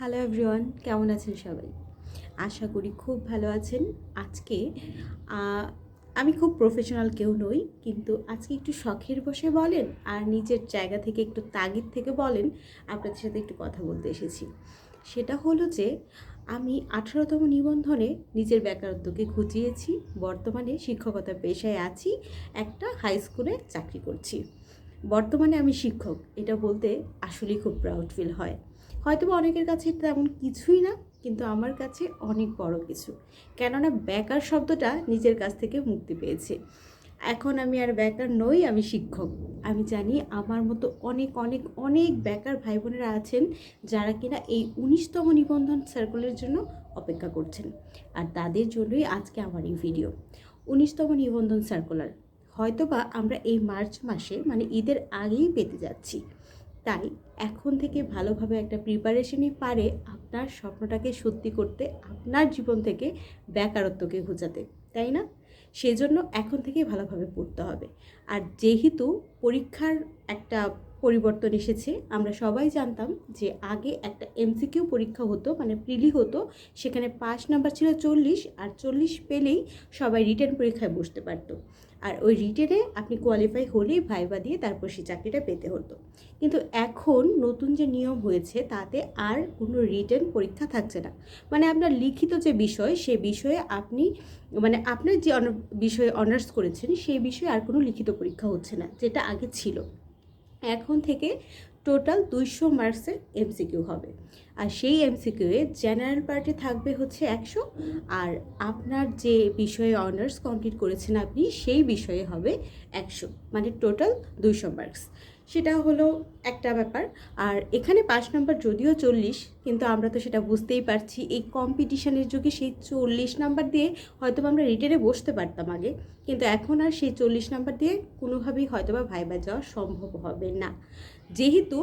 Hello everyone, কেমন আছেন সবাই? আশা করি খুব ভালো আছেন। আজকে আহ, আমি খুব প্রফেশনাল কেউ নই, কিন্তু আজকে একটু শখের বসে বলেন আর নিজের জায়গা থেকে একটু তাগিদ থেকে বলেন, আপনাদের সাথে একটু কথা বলতে এসেছি। সেটা হলো যে আমি 18তম নিবন্ধনে নিজের বেকারত্বকে ঘুচিয়েছি। বর্তমানে শিক্ষকতা পেশায় আছি, একটা হাই স্কুলে চাকরি করছি। বর্তমানে আমি শিক্ষক, এটা বলতে আসলেই খুব প্রাউড ফিল হয়। হয়তো বা অনেকের কাছে এটা তেমন কিছুই না, কিন্তু আমার কাছে অনেক বড় কিছু। কেননা বেকার শব্দটা নিজের কাছ থেকে মুক্তি পেয়েছে। এখন আমি আর বেকার নই, আমি শিক্ষক। আমি জানি আমার মতো অনেক অনেক অনেক বেকার ভাই বোনেরা আছেন, যারা কিনা এই 19তম নিবন্ধন সার্কুলের জন্য অপেক্ষা করছেন। আর তাদের জন্যই আজকে আমার এই ভিডিও। 19তম নিবন্ধন সার্কুলার হয়তোবা আমরা এই মার্চ মাসে মানে ঈদের আগেই পেতে যাচ্ছি। তাই এখন থেকে ভালোভাবে একটা প্রিপারেশনই পারে আপনার স্বপ্নটাকে সত্যি করতে, আপনার জীবন থেকে বেকারত্বকে ঘুচাতে, তাই না? সেজন্য এখন থেকেই ভালোভাবে পড়তে হবে। আর যেহেতু পরীক্ষার একটা পরিবর্তন এসেছে, আমরা সবাই জানতাম যে আগে একটা এমসিকিউ পরীক্ষা হতো, মানে প্রিলি হতো। সেখানে পাস নাম্বার ছিল 40, আর 40 পেলেই সবাই রিটেন পরীক্ষায় বসতে পারতো। আর ওই রিটেনে আপনি কোয়ালিফাই হলেই ভাইবা দিয়ে তারপর সেই চাকরিটা পেতে হতো। কিন্তু এখন নতুন যে নিয়ম হয়েছে, তাতে আর কোনো রিটেন পরীক্ষা থাকছে না। মানে আপনার লিখিত যে বিষয়, সে বিষয়ে আপনি মানে আপনার যে বিষয়ে অনার্স করেছেন সেই বিষয়ে আর কোনো লিখিত পরীক্ষা হচ্ছে না, যেটা আগে ছিল। এখন থেকে টোটাল 200 মার্কসের এমসিকিউ হবে। আর সেই এমসিকিউয়ে জেনারেল পার্টে থাকবে হচ্ছে 100, আর আপনার যে বিষয়ে অনার্স কমপ্লিট করেছেন আপনি, সেই বিষয়ে হবে 100, মানে টোটাল 200 মার্কস। সেটা হলো একটা ব্যাপার। আর এখানে পাস নাম্বার যদিও 40, কিন্তু আমরা তো সেটা বুঝতেই পারছি, এই কম্পিটিশনের যুগে সেই 40 নাম্বার দিয়ে হয়তো আমরা রিটেনে বসতে পারতাম আগে, কিন্তু এখন আর সেই 40 নাম্বার দিয়ে কোনোভাবেই হয়তোবা ভাইবা যাওয়া সম্ভব হবে না। যেহেতু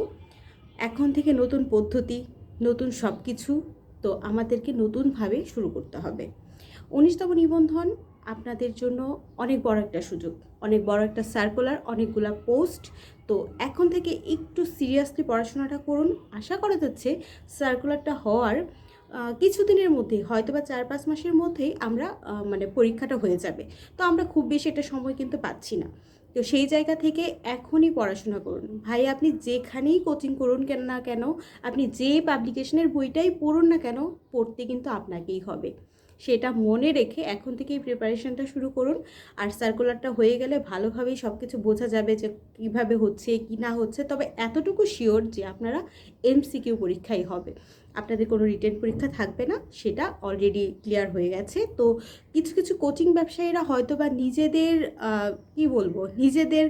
এখন থেকে নতুন পদ্ধতি, নতুন সব কিছু, তো আমাদেরকে নতুনভাবে শুরু করতে হবে। 19তম নিবন্ধন আপনাদের জন্য অনেক বড় একটা সুযোগ, অনেক বড় একটা সার্কুলার, অনেকগুলা পোস্ট। তো এখন থেকে একটু সিরিয়াসলি পড়াশোনাটা করুন। আশা করা যাচ্ছে সার্কুলারটা হওয়ার কিছুদিনের মধ্যেই, হয়তো বা 4-5 মাসের মধ্যেই আমরা মানে পরীক্ষাটা হয়ে যাবে। তো আমরা খুব বেশি একটা সময় কিন্তু পাচ্ছি না। তো সেই জায়গা থেকে এখনই পড়াশোনা করুন ভাই। আপনি যেখানেই কোচিং করুন কেন না কেন, আপনি যে পাবলিকেশনের বইটাই পড়ুন না কেন, পড়তে কিন্তু আপনাকেই হবে। সেটা মনে রেখে এখন থেকেই প্রিপারেশনটা শুরু করুন। আর সার্কুলারটা হয়ে গেলে ভালোভাবেই সব কিছু বোঝা যাবে যে কীভাবে হচ্ছে কি না হচ্ছে। তবে এতটুকু শিওর যে আপনারা এমসিকিউ পরীক্ষাই হবে, আপনাদের কোনো রিটেন পরীক্ষা থাকবে না, সেটা অলরেডি ক্লিয়ার হয়ে গেছে। তো কিছু কিছু কোচিং ব্যবসায়ীরা হয়তো বা নিজেদের কি বলবো, নিজেদের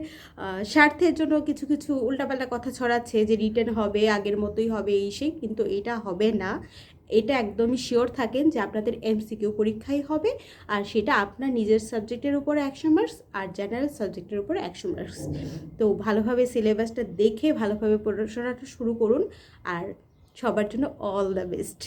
স্বার্থের জন্য কিছু কিছু উল্টাপাল্টা কথা ছড়াচ্ছে যে রিটেন হবে, আগের মতোই হবে, এই সেই, কিন্তু এটা হবে না। এটা একদমই শিওর থাকেন যে আপনাদের এমসিকিউ পরীক্ষাই হবে। আর সেটা আপনার নিজের সাবজেক্টের উপরে 100 মার্কস, আর জেনারেল সাবজেক্টের উপরে 100 মার্কস। তো ভালোভাবে সিলেবাসটা দেখে ভালোভাবে পড়াশোনাটা শুরু করুন। আর সবার জন্য অল দ্য বেস্ট।